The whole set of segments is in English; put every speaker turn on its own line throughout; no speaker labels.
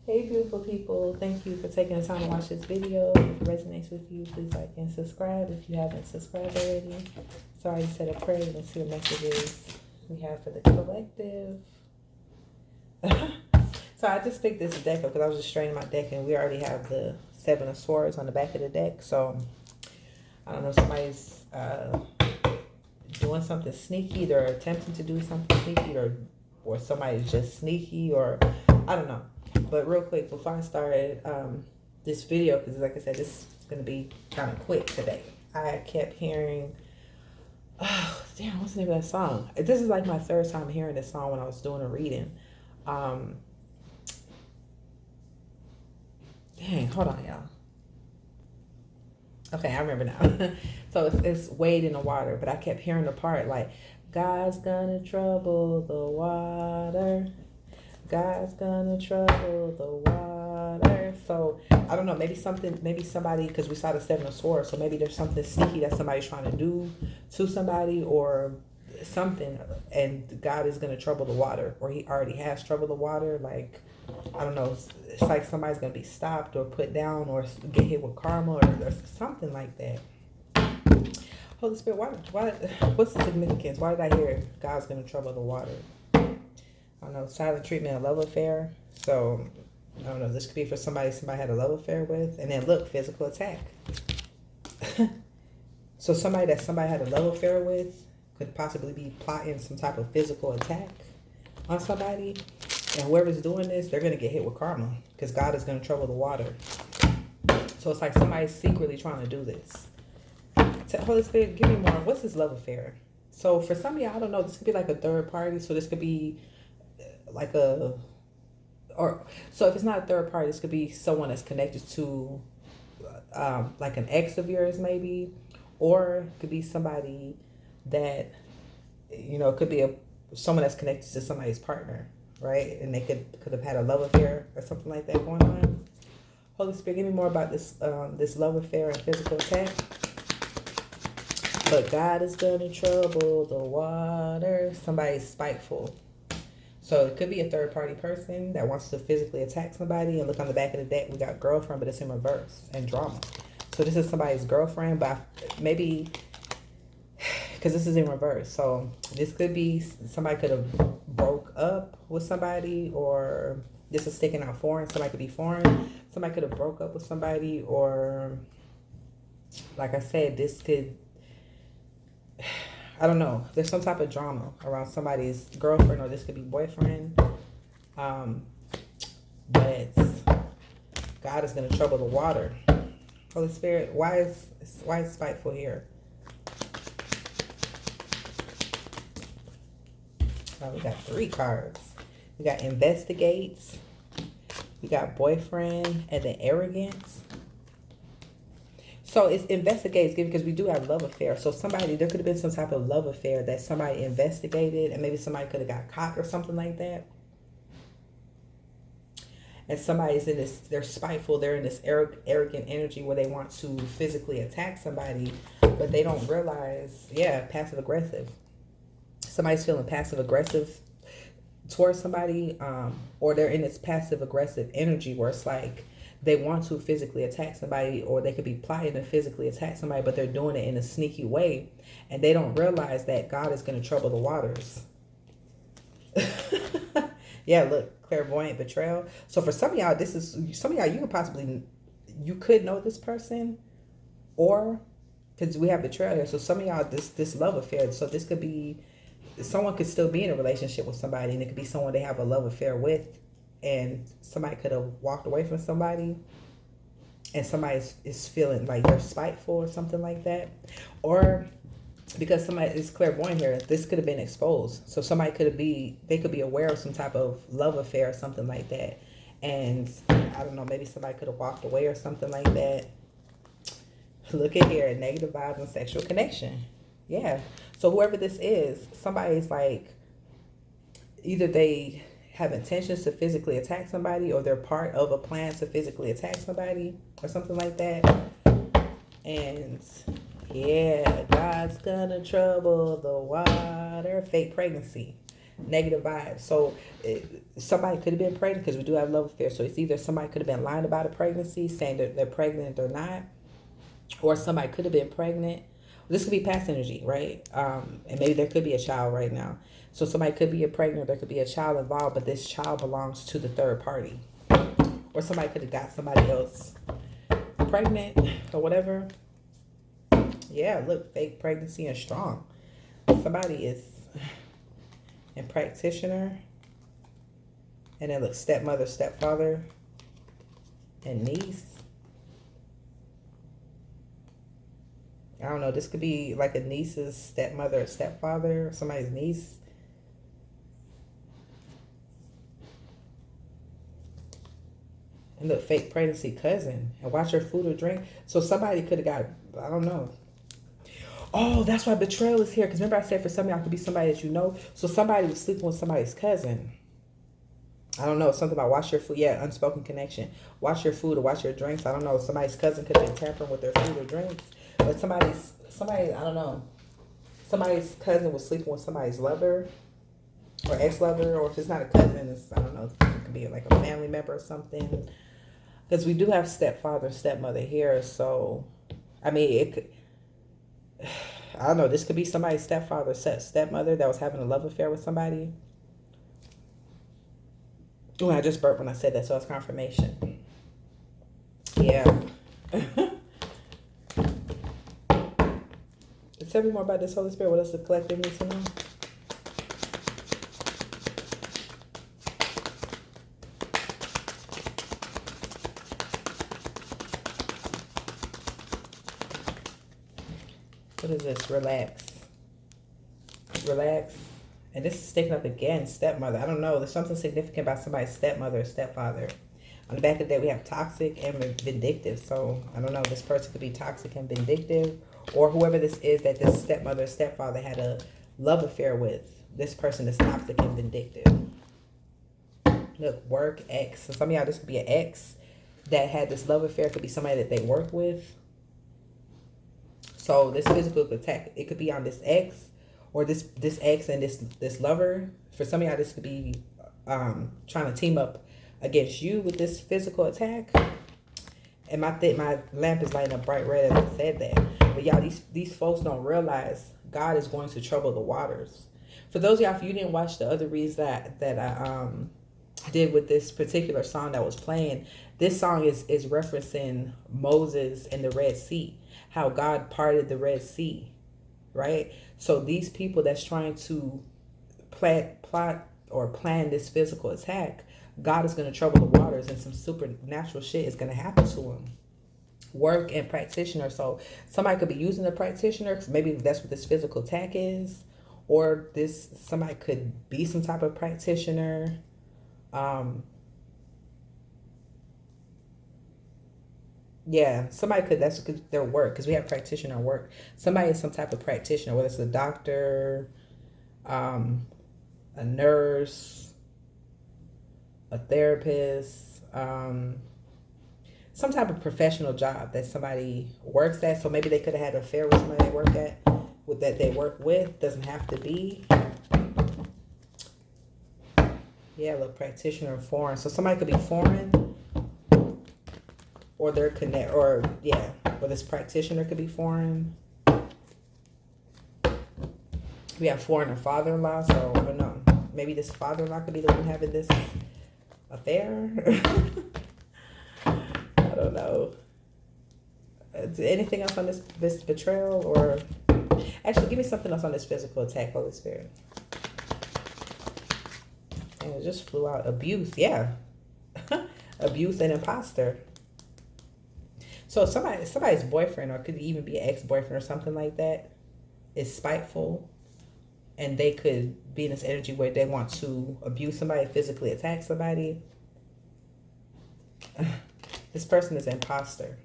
Hey beautiful people, thank you for taking the time to watch this video. If it resonates with you, please like and subscribe if you haven't subscribed already. So I already said a prayer. Let's see what messages we have for the collective. So I just picked this deck up because I was just straightening my deck and we already have the Seven of Swords on the back of the deck. So I don't know, somebody's doing something sneaky. They're attempting to do something sneaky, or somebody's just sneaky, or I don't know. But real quick, before I started this video, because like I said, this is going to be kind of quick today. I kept hearing, oh, damn, what's the name of that song? This is like my third time hearing this song when I was doing a reading. Dang, hold on, y'all. Okay, I remember now. So it's Wade in the Water, but I kept hearing the part like, God's gonna trouble the water. God's gonna trouble the water. So I don't know, maybe somebody, because we saw the Seven of Swords, so maybe there's something sneaky that somebody's trying to do to somebody or something, and God is gonna trouble the water, or he already has troubled the water. Like, I don't know, it's like somebody's gonna be stopped or put down or get hit with karma or something like that. Holy Spirit, why, what's the significance? Why did I hear God's gonna trouble the water? I don't know, silent treatment, a love affair. So I don't know, this could be for somebody had a love affair with. And then look, physical attack. So somebody had a love affair with could possibly be plotting some type of physical attack on somebody. And whoever's doing this, they're going to get hit with karma because God is going to trouble the water. So it's like somebody's secretly trying to do this. Holy Spirit, give me more. What's this love affair? So for some of y'all, I don't know, this could be like a third party. So this could be like so if it's not a third party, this could be someone that's connected to like an ex of yours maybe, or it could be somebody that, you know, it could be someone that's connected to somebody's partner, right? And they could have had a love affair or something like that going on. Holy Spirit, give me more about this this love affair and physical attack. But God is gonna trouble the water. Somebody's spiteful. So it could be a third party person that wants to physically attack somebody. And look on the back of the deck, we got girlfriend, but it's in reverse, and drama. So this is somebody's girlfriend, but maybe because this is in reverse. So this could be somebody could have broke up with somebody, or this is sticking out foreign. Somebody could be foreign. Somebody could have broke up with somebody, or like I said, this could, I don't know. There's some type of drama around somebody's girlfriend, or this could be boyfriend. But God is going to trouble the water. Holy Spirit, why is spiteful here? We got 3 cards. We got investigates. We got boyfriend, and then arrogance. So it's investigates because we do have love affair. So there could have been some type of love affair that somebody investigated, and maybe somebody could have got caught or something like that. And somebody's in this, they're spiteful, they're in this arrogant energy where they want to physically attack somebody, but they don't realize, passive aggressive. Somebody's feeling passive aggressive towards somebody, or they're in this passive aggressive energy where it's like, they want to physically attack somebody, or they could be plotting to physically attack somebody, but they're doing it in a sneaky way, and they don't realize that God is going to trouble the waters. Yeah, look, clairvoyant betrayal. So for some of y'all, you could know this person, or because we have betrayal here. So some of y'all, this love affair. So this could be, someone could still be in a relationship with somebody, and it could be someone they have a love affair with. And somebody could have walked away from somebody, and somebody is feeling like they're spiteful or something like that. Or because somebody is clairvoyant here, this could have been exposed. So they could be aware of some type of love affair or something like that. And I don't know, maybe somebody could have walked away or something like that. Look at here, negative vibes and sexual connection. Yeah. So whoever this is, somebody's like, either they have intentions to physically attack somebody, or they're part of a plan to physically attack somebody or something like that. And yeah, God's gonna trouble the water. Fake pregnancy. negative vibes. So somebody could have been pregnant, because we do have love affairs. So it's either somebody could have been lying about a pregnancy, saying that they're pregnant or not, or somebody could have been pregnant. This could be past energy, right? And maybe there could be a child right now. So somebody could be pregnant, there could be a child involved, but this child belongs to the third party. Or somebody could have got somebody else pregnant or whatever. Yeah, look, fake pregnancy and strong. Somebody is a practitioner. And then look, stepmother, stepfather, and niece. I don't know. This could be like a niece's stepmother or stepfather, or somebody's niece. And look, fake pregnancy cousin. And watch your food or drink. So somebody could have got, I don't know. Oh, that's why betrayal is here. Because remember I said for some of y'all could be somebody that you know. So somebody was sleeping with somebody's cousin. I don't know. Something about watch your food. Yeah, unspoken connection. Watch your food or watch your drinks. I don't know. Somebody's cousin could have been tampering with their food or drinks. But somebody, I don't know. Somebody's cousin was sleeping with somebody's lover or ex-lover. Or if it's not a cousin, it's, I don't know. It could be like a family member or something. Because we do have stepfather and stepmother here. So, I mean, it could... I don't know. This could be somebody's stepfather, stepmother that was having a love affair with somebody. Oh, I just burped when I said that, so it's confirmation. Yeah. Tell me more about this Holy Spirit. What else the collective needs to know? What is this? Relax. Relax. And this is sticking up again, stepmother. I don't know. There's something significant about somebody's stepmother or stepfather. On the back of that, we have toxic and vindictive. So, I don't know. This person could be toxic and vindictive. Or whoever this is that this stepmother or stepfather had a love affair with. This person is toxic and vindictive. Look, work, ex. So some of y'all, this could be an ex that had this love affair. It could be somebody that they work with. So this physical attack, it could be on this ex, or this ex and this lover. For some of y'all, this could be trying to team up against you with this physical attack. And my lamp is lighting up bright red as I said that. But y'all, these folks don't realize God is going to trouble the waters. For those of y'all, if you didn't watch the other reads that I did with this particular song that was playing, this song is referencing Moses and the Red Sea. How God parted the Red Sea, right? So these people that's trying to plot or plan this physical attack, God is going to trouble the waters, and some supernatural shit is going to happen to them. Work and practitioner. So somebody could be using a practitioner. Maybe that's what this physical attack is. Or somebody could be some type of practitioner. Yeah, somebody could, that's their work, because we have practitioner work. Somebody is some type of practitioner, whether it's a doctor, a nurse, a therapist, some type of professional job that somebody works at. So maybe they could have had an affair with somebody they work with. Doesn't have to be. Yeah, look, practitioner foreign. So somebody could be foreign. Or they're or this practitioner could be foreign. We have foreigner father-in-law, so I don't know. Maybe this father-in-law could be the one having this affair. I don't know. Anything else on this betrayal? Or actually, give me something else on this physical attack, Holy Spirit. And it just flew out. Abuse, yeah. Abuse and imposter. So somebody's boyfriend, or could even be an ex-boyfriend or something like that, is spiteful, and they could be in this energy where they want to abuse somebody, physically attack somebody. This person is an imposter.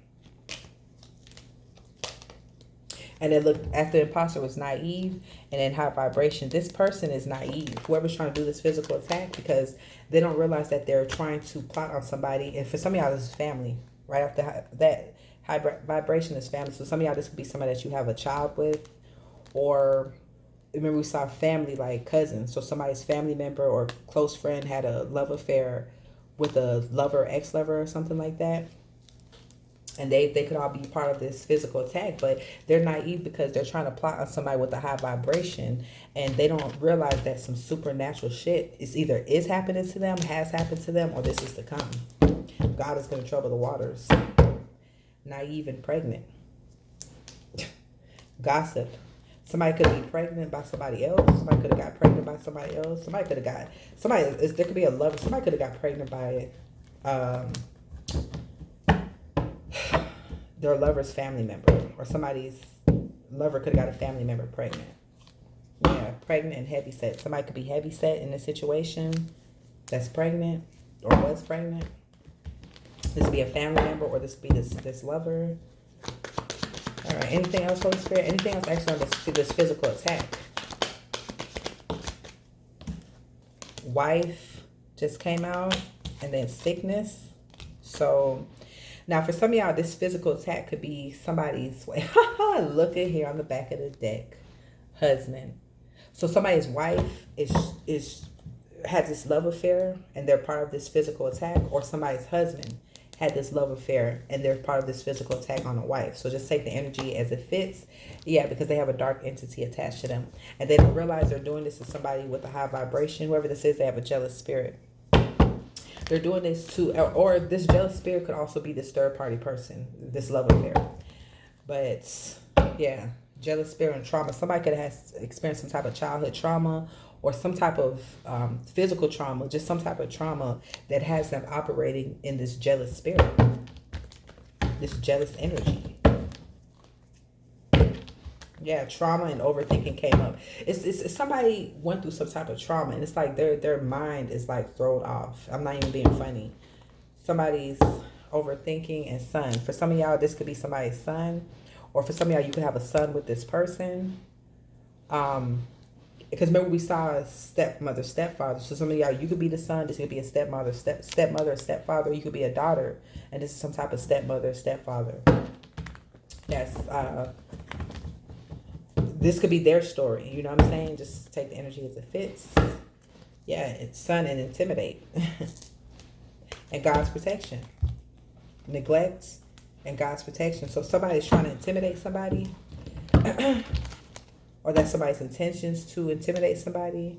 And then look, after the imposter was naive and then high vibration, this person is naive. Whoever's trying to do this physical attack, because they don't realize that they're trying to plot on somebody. And for some of y'all, this is family. Right after that, high vibration is family. So some of y'all, this could be somebody that you have a child with, or remember we saw family like cousins. So somebody's family member or close friend had a love affair with a lover, ex-lover or something like that. And they could all be part of this physical attack, but they're naive because they're trying to plot on somebody with a high vibration, and they don't realize that some supernatural shit is happening to them, has happened to them, or this is to come. God is going to trouble the waters. Naive and pregnant. Gossip. Somebody could be pregnant by somebody else. Somebody could have got pregnant by somebody else. Somebody could have got there could be a lover. Somebody could have got pregnant by their lover's family member, or somebody's lover could have got a family member pregnant. Yeah, pregnant and heavy set. Somebody could be heavy set in a situation that's pregnant or was pregnant. This could be a family member, or this could be this lover. All right. Anything else, Holy Spirit? Anything else actually on this physical attack? Wife just came out, and then sickness. So now for some of y'all, this physical attack could be somebody's look at here on the back of the deck, husband. So somebody's wife had this love affair and they're part of this physical attack, or somebody's husband had this love affair and they're part of this physical attack on a wife. So just take the energy as it fits. Yeah, because they have a dark entity attached to them. And they don't realize they're doing this to somebody with a high vibration. Whoever this is, they have a jealous spirit. They're doing this to, or this jealous spirit could also be this third party person, this love affair. But yeah, jealous spirit and trauma. Somebody could have experienced some type of childhood trauma, or some type of physical trauma, just some type of trauma that has them operating in this jealous spirit, this jealous energy. Yeah, trauma and overthinking came up. It's somebody went through some type of trauma, and it's like their mind is like thrown off. I'm not even being funny. Somebody's overthinking and son. For some of y'all, this could be somebody's son, or for some of y'all, you could have a son with this person. Because remember we saw stepmother, stepfather. So some of y'all, you could be the son. This could be a stepmother, stepmother, stepfather. You could be a daughter, and this is some type of stepmother, stepfather. That's this could be their story. You know what I'm saying? Just take the energy as it fits. Yeah, it's son and intimidate. And God's protection. Neglect and God's protection. So somebody's trying to intimidate somebody. Or that's somebody's intentions to intimidate somebody.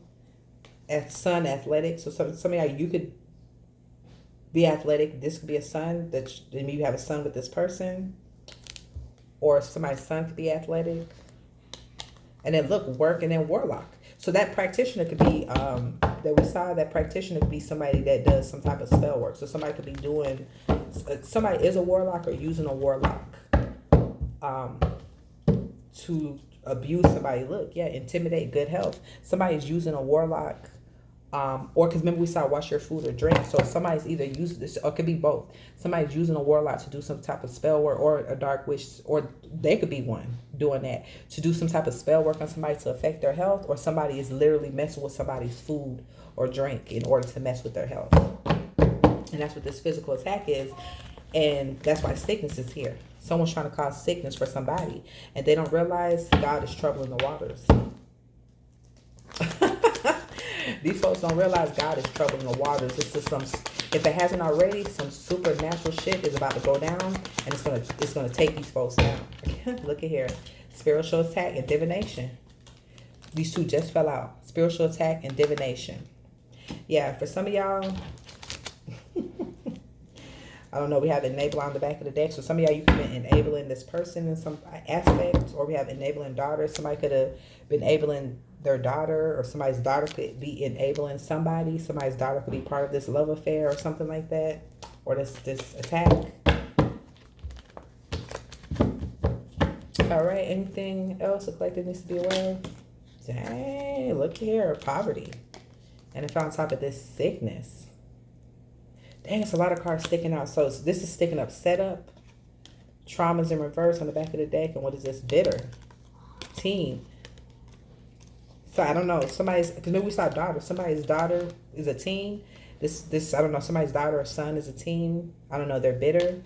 As son, athletic. So some of y'all, you could be athletic. This could be a son. Maybe you have a son with this person. Or somebody's son could be athletic. And then look, work, and then warlock. So that practitioner could be, that we saw, that practitioner could be somebody that does some type of spell work. So somebody could be doing, somebody is a warlock or using a warlock to abuse somebody. Look, yeah, intimidate, good health. Somebody's using a warlock, or because remember we saw wash your food or drink. So somebody's either using this, or it could be both. Somebody's using a warlock to do some type of spell work, or a dark witch, or they could be one doing that to do some type of spell work on somebody to affect their health, or somebody is literally messing with somebody's food or drink in order to mess with their health. And that's what this physical attack is. And that's why sickness is here. Someone's trying to cause sickness for somebody, and they don't realize God is troubling the waters. These folks don't realize God is troubling the waters. It's just if it hasn't already, some supernatural shit is about to go down, and it's gonna take these folks down. Look at here, spiritual attack and divination. These two just fell out. Spiritual attack and divination. Yeah, for some of y'all, I don't know, we have enable on the back of the deck. So some of y'all, you could have been enabling this person in some aspect, or we have enabling daughter. Somebody could have been enabling their daughter, or somebody's daughter could be enabling somebody. Somebody's daughter could be part of this love affair or something like that, or this attack. All right, anything else the collective needs to be aware of? Dang, look here, poverty. And if on top of this, sickness. Dang, it's a lot of cards sticking out. So this is sticking up, setup. Traumas in reverse on the back of the deck. And what is this? Bitter. Teen. So I don't know. Somebody's, because maybe we saw daughter. Somebody's daughter is a teen. This I don't know. Somebody's daughter or son is a teen. I don't know. They're bitter.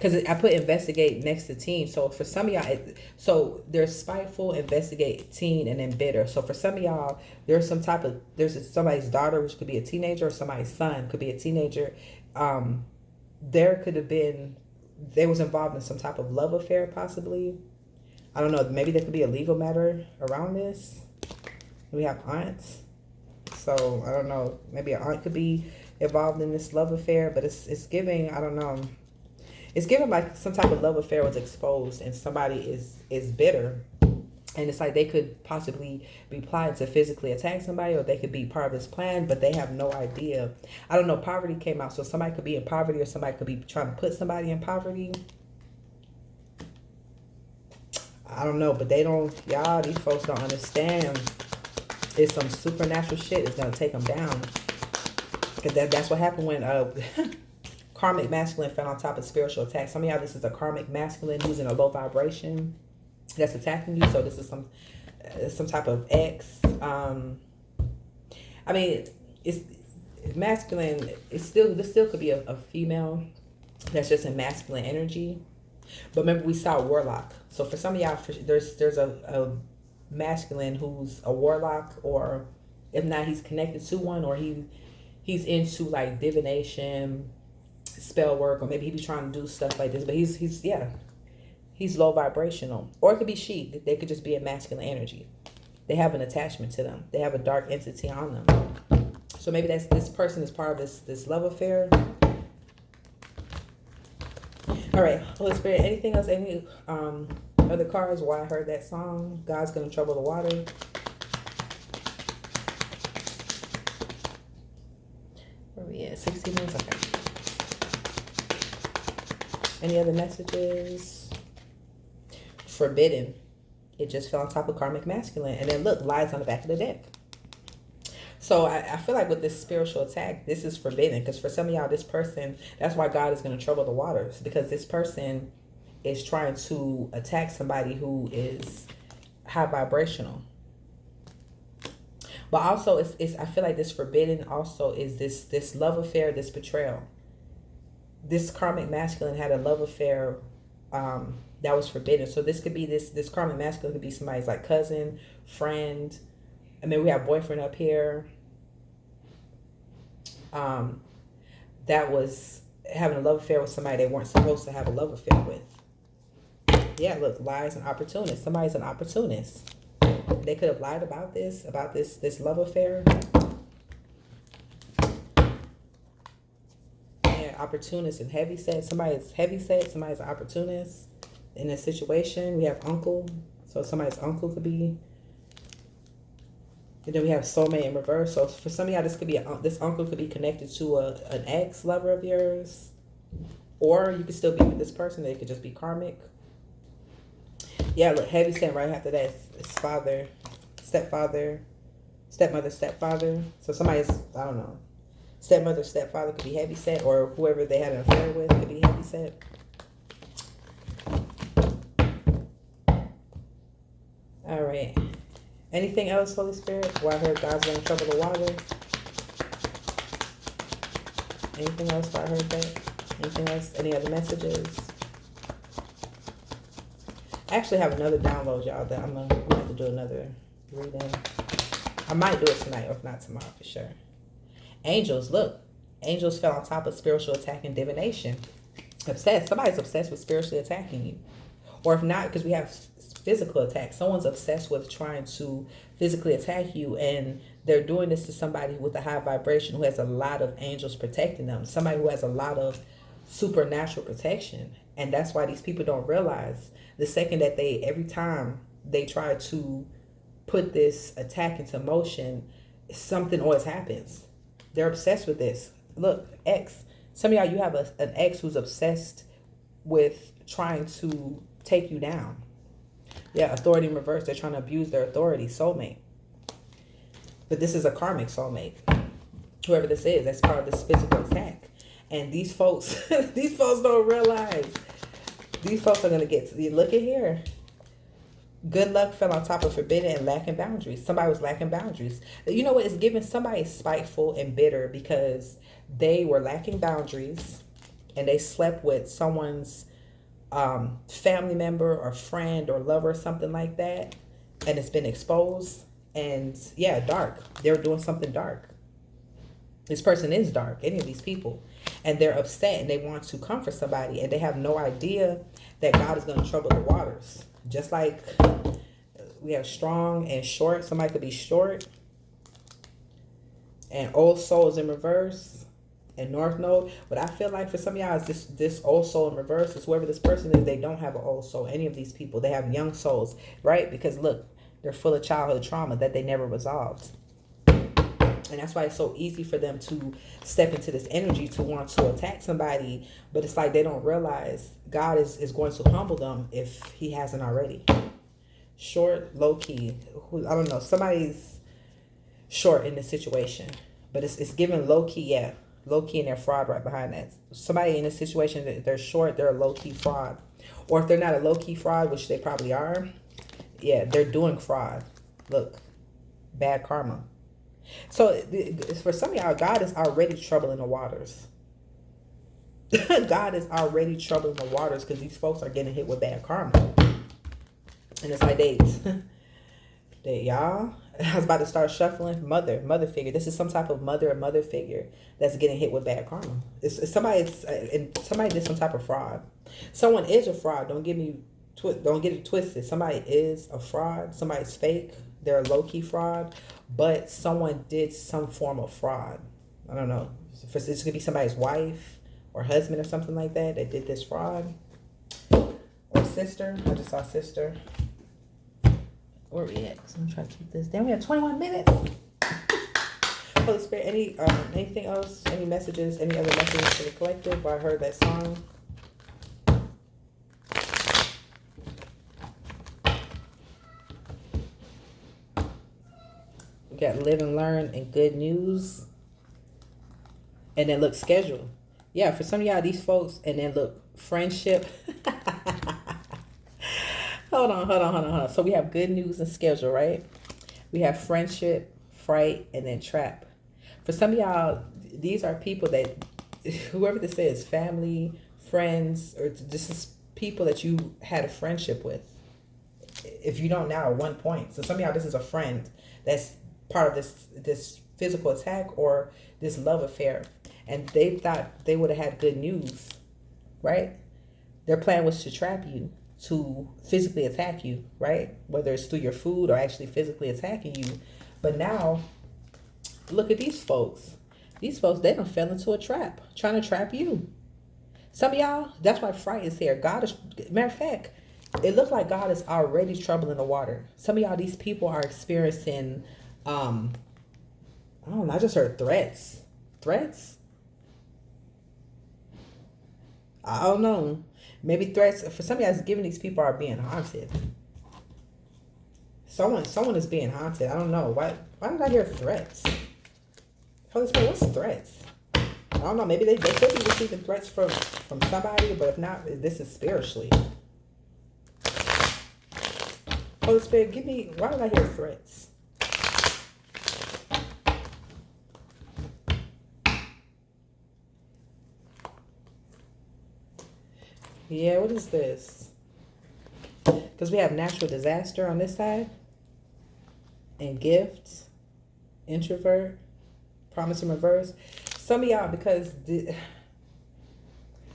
because I put investigate next to teen. So for some of y'all, so there's spiteful, investigate, teen, and then bitter. So for some of y'all, there's somebody's daughter, which could be a teenager, or somebody's son could be a teenager. There could have been, they was involved in some type of love affair, possibly. I don't know. Maybe there could be a legal matter around this. We have aunts. So I don't know. Maybe an aunt could be involved in this love affair, but it's giving, I don't know. It's given like some type of love affair was exposed and somebody is bitter. And it's like they could possibly be plotting to physically attack somebody, or they could be part of this plan, but they have no idea. I don't know. Poverty came out. So somebody could be in poverty, or somebody could be trying to put somebody in poverty. I don't know, but they don't, y'all, these folks don't understand. It's some supernatural shit that's going to take them down. Because that's what happened when karmic masculine fell on top of spiritual attack. Some of y'all, this is a karmic masculine who's in a low vibration that's attacking you. So this is some type of ex. I mean, it's masculine. This still could be a female that's just in masculine energy. But remember, we saw warlock. So for some of y'all, there's a masculine who's a warlock, or if not, he's connected to one, or he's into like divination, spell work, or maybe he be trying to do stuff like this. But he's low vibrational, or it could be she. They could just be a masculine energy. They have an attachment to them. They have a dark entity on them. So maybe this person is part of this love affair. All right, Holy Spirit, anything else? Any other cards? Why I heard that song? God's gonna trouble the water. Where we at? 60 minutes. Okay. Any other messages? Forbidden. It just fell on top of karmic masculine, and then look, lies on the back of the deck. So I feel like with this spiritual attack, this is forbidden, because for some of y'all, this person, that's why God is going to trouble the waters, because this person is trying to attack somebody who is high vibrational. But also, it's I feel like this forbidden also is this love affair, this betrayal. This karmic masculine had a love affair that was forbidden. So this could be this karmic masculine could be somebody's like cousin, friend. And then we have boyfriend up here. That was having a love affair with somebody they weren't supposed to have a love affair with. Yeah, look, lies and opportunists. Somebody's an opportunist. They could have lied about this love affair. Yeah, opportunist and heavy set. Somebody's heavy set. Somebody's an opportunist in this situation. We have uncle. So somebody's uncle could be. And then we have soulmate in reverse. So for some of y'all, this uncle could be connected to an ex lover of yours, or you could still be with this person. They could just be karmic. Yeah, look, heavy set right after that. It's father, stepfather, stepmother, stepfather. So somebody's, I don't know, stepmother, stepfather could be heavy set, or whoever they had an affair with could be heavy set. All right. Anything else, Holy Spirit? Well, I heard God's going to trouble the water. Anything else? I heard that. Anything else? Any other messages? I actually have another download, y'all, that I'm going to have to do another reading. I might do it tonight, or if not tomorrow, for sure. Angels, look. Angels fell on top of spiritual attack and divination. Obsessed. Somebody's obsessed with spiritually attacking you. Or if not, because we have physical attack. Someone's obsessed with trying to physically attack you, and they're doing this to somebody with a high vibration who has a lot of angels protecting them. Somebody who has a lot of supernatural protection. And that's why these people don't realize the second that every time they try to put this attack into motion, something always happens. They're obsessed with this. Look, ex. Some of y'all, you have an ex who's obsessed with trying to take you down. Yeah, authority in reverse. They're trying to abuse their authority. Soulmate. But this is a karmic soulmate. Whoever this is, that's part of this physical attack. And these folks, these folks don't realize. These folks are going to get to look at here. Good luck fell on top of forbidden and lacking boundaries. Somebody was lacking boundaries. You know what? It's giving somebody spiteful and bitter because they were lacking boundaries and they slept with someone's family member or friend or lover or something like that, and it's been exposed. And yeah, dark. They're doing something dark. This person is dark, any of these people, and they're upset and they want to comfort somebody, and they have no idea that God is going to trouble the waters. Just like we have strong and short. Somebody could be short, and old souls in reverse, and north node. But I feel like for some of y'all, it's this old soul in reverse is whoever this person is. They don't have an old soul. Any of these people, they have young souls, right? Because look, they're full of childhood trauma that they never resolved. And that's why it's so easy for them to step into this energy to want to attack somebody. But it's like they don't realize God is going to humble them if he hasn't already. Short, low key. I don't know. Somebody's short in this situation. But it's given low key, yeah. Low key and they're fraud right behind that. Somebody in a situation that they're short, they're a low key fraud. Or if they're not a low key fraud, which they probably are, yeah, they're doing fraud. Look, bad karma. So for some of y'all, God is already troubling the waters. God is already troubling the waters because these folks are getting hit with bad karma. And it's like y'all, I was about to start shuffling mother figure. This is some type of mother figure that's getting hit with bad karma. It's somebody did some type of fraud. Someone is a fraud. Don't get it twisted. Somebody is a fraud. Somebody's fake. They're a low-key fraud, but someone did some form of fraud. I don't know. This could be somebody's wife or husband or something like that did this fraud. Or sister. I just saw sister. Where we at? So I'm trying to keep this down. We have 21 minutes. Holy Spirit, anything else? Any messages? Any other messages for the collective? I heard that song. We got live and learn and good news. And then look, schedule. Yeah, for some of y'all, these folks, and then look, friendship. Hold on. So we have good news and schedule, right? We have friendship, fright, and then trap. For some of y'all, these are people that, whoever this is, family, friends, or this is people that you had a friendship with. If you don't now, at one point. So some of y'all, this is a friend that's part of this physical attack or this love affair. And they thought they would have had good news, right? Their plan was to trap you, to physically attack you, right? Whether it's through your food or actually physically attacking you. But now, look at these folks. These folks, they done fell into a trap, trying to trap you. Some of y'all, that's why fright is here. God is, matter of fact, it looks like God is already troubling the water. Some of y'all, these people are experiencing, I don't know, I just heard threats. Threats? I don't know. Maybe threats. For some of y'all, giving these people are being haunted. Someone is being haunted. I don't know. Why did I hear threats? Holy Spirit, what's threats? I don't know. Maybe they could be receiving threats from somebody, but if not, this is spiritually. Holy Spirit, why did I hear threats? Yeah, what is this? Because we have natural disaster on this side. And gift. Introvert. Promise in reverse. Some of y'all, because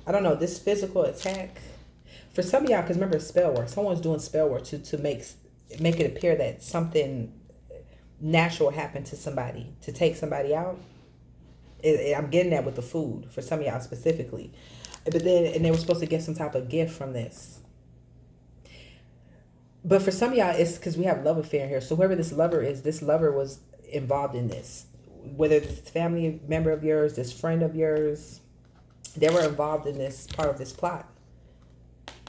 I don't know, this physical attack. For some of y'all, because remember spell work. Someone's doing spell work to make it appear that something natural happened to somebody. To take somebody out. I'm getting that with the food. For some of y'all specifically. But then, and they were supposed to get some type of gift from this. But for some of y'all, it's because we have love affair here. So whoever this lover is, this lover was involved in this. Whether it's family member of yours, this friend of yours, they were involved in this part of this plot.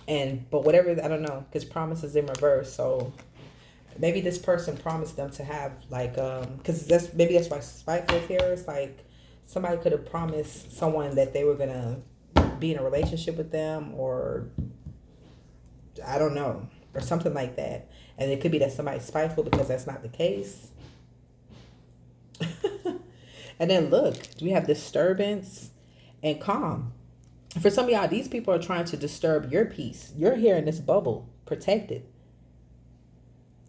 But whatever, I don't know, because promise is in reverse. So maybe this person promised them to have like, because that's why spiteful here is like somebody could have promised someone that they were gonna be in a relationship with them, or I don't know, or something like that. And it could be that somebody's spiteful because that's not the case. And then look, we have disturbance and calm. For some of y'all, these people are trying to disturb your peace. You're here in this bubble, protected.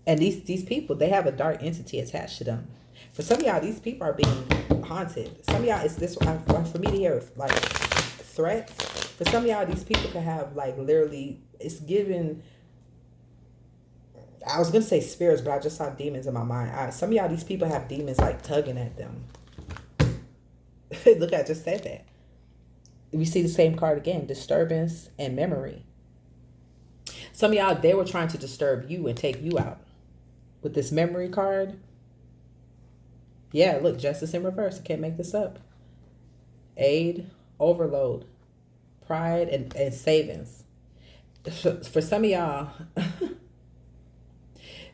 And these people, they have a dark entity attached to them. For some of y'all, these people are being haunted. Some of y'all, it's this, for me to hear like threats. For some of y'all, these people can have like literally, it's given, I was going to say spirits, but I just saw demons in my mind. Some of y'all, these people have demons like tugging at them. Look, I just said that. We see the same card again, disturbance and memory. Some of y'all, they were trying to disturb you and take you out. With this memory card, yeah, look, justice in reverse. I can't make this up. Aid, overload, pride, and savings. For some of y'all,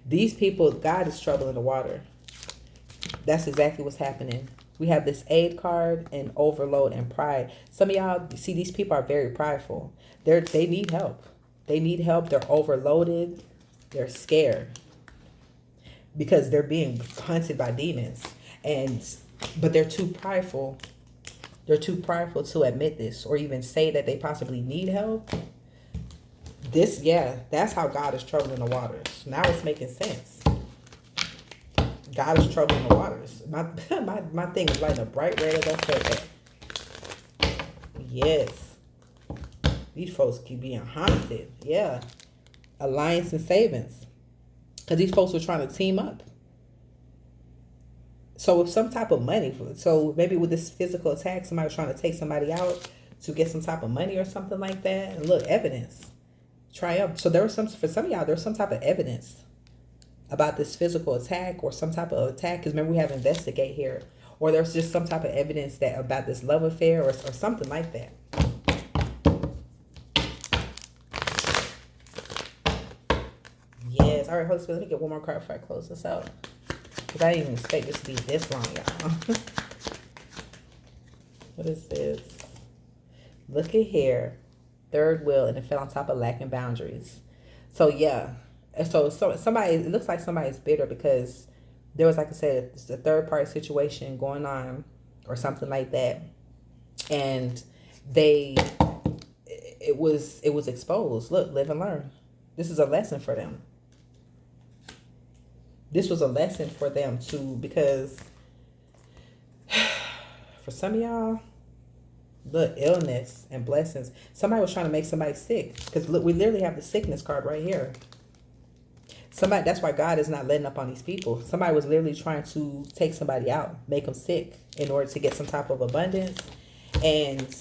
these people, God is trouble in the water. That's exactly what's happening. We have this aid card and overload and pride. Some of y'all, see, these people are very prideful. They need help. They need help. They're overloaded. They're scared because they're being hunted by demons. But they're too prideful. They're too prideful to admit this or even say that they possibly need help. That's how God is troubling the waters. Now it's making sense. God is troubling the waters. My thing is lighting a bright red as I said that. Yes. These folks keep being haunted. Yeah. Alliance and savings. Because these folks were trying to team up. So with some type of money. So maybe with this physical attack, somebody was trying to take somebody out to get some type of money or something like that. And look, evidence. Triumph. So for some of y'all, there's some type of evidence about this physical attack or some type of attack. Because remember, we have investigate here. Or there's just some type of evidence that about this love affair or something like that. Yes. All right, Holy Spirit, let me get one more card before I close this out. Because I didn't even expect this to be this long, y'all. What is this? Look at here. Third wheel, and it fell on top of lacking boundaries. So, yeah. So somebody, it looks like somebody's bitter because there was, like I said, it's a third party situation going on or something like that. And it was exposed. Look, live and learn. This is a lesson for them. This was a lesson for them too, because for some of y'all, look, illness and blessings. Somebody was trying to make somebody sick. Because look, we literally have the sickness card right here. That's why God is not letting up on these people. Somebody was literally trying to take somebody out, make them sick in order to get some type of abundance. And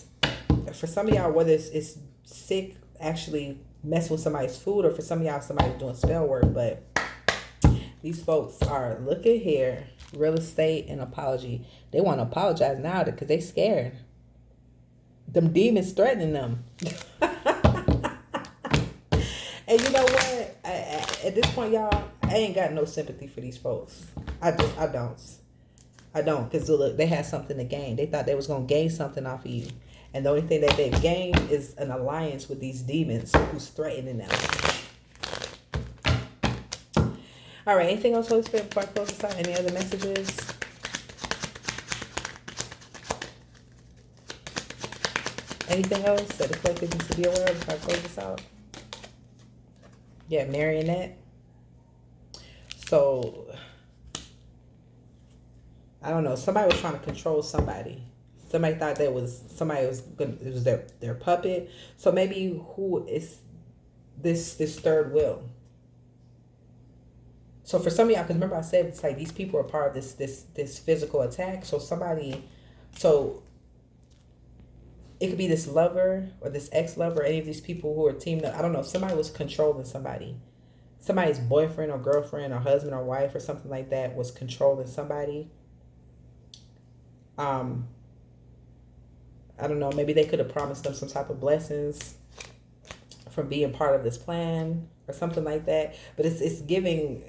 for some of y'all, whether it's sick, actually messing with somebody's food, or for some of y'all, somebody's doing spell work, but these folks are, look at here, real estate and apology. They want to apologize now because they scared. Them demons threatening them. And you know what? At this point, y'all, I ain't got no sympathy for these folks. I don't. Because look, they had something to gain. They thought they was going to gain something off of you. And the only thing that they've gained is an alliance with these demons who's threatening them. All right, anything else, Holy Spirit, before I close this out? Any other messages? Anything else that the collective needs to be aware of before I close this out? Yeah, marionette. So, I don't know. Somebody was trying to control somebody. Somebody thought it was their puppet. So maybe who is this third wheel? So for some of y'all, because remember I said it's like these people are part of this physical attack. So it could be this lover or this ex-lover, any of these people who are teamed up. I don't know. Somebody was controlling somebody. Somebody's boyfriend or girlfriend or husband or wife or something like that was controlling somebody. I don't know. Maybe they could have promised them some type of blessings from being part of this plan or something like that. But it's giving,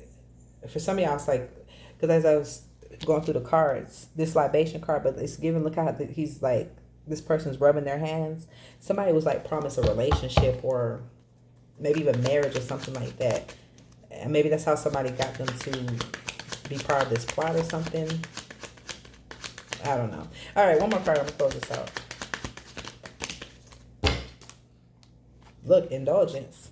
for some of y'all, it's like, because as I was going through the cards, this libation card, but it's giving, look how he's like, this person's rubbing their hands. Somebody was like promised a relationship or maybe even marriage or something like that. And maybe that's how somebody got them to be part of this plot or something. I don't know. All right, one more card. I'm going to close this out. Look, indulgence.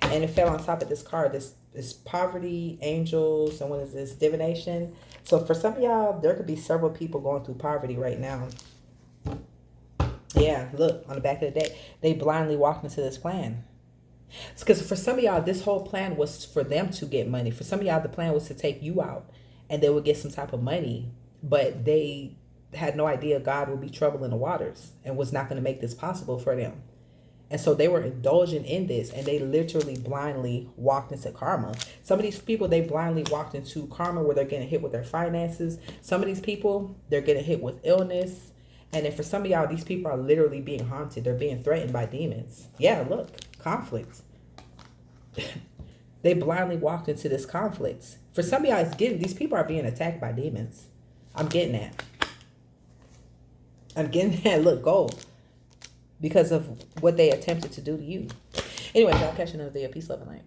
And it fell on top of this card. This poverty, angels, and what is this? Divination. So for some of y'all, there could be several people going through poverty right now. Yeah, look, on the back of the deck, they blindly walked into this plan. Because for some of y'all, this whole plan was for them to get money. For some of y'all, the plan was to take you out and they would get some type of money. But they had no idea God would be trouble in the waters and was not going to make this possible for them. And so they were indulging in this, and they literally blindly walked into karma. Some of these people, they blindly walked into karma where they're getting hit with their finances. Some of these people, they're getting hit with illness. And then for some of y'all, these people are literally being haunted. They're being threatened by demons. Yeah, look, conflicts. They blindly walked into this conflict. For some of y'all, it's getting, these people are being attacked by demons. I'm getting that. I'm getting that. Look, gold. Because of what they attempted to do to you. Anyway, y'all catch another day of peace, love, and light.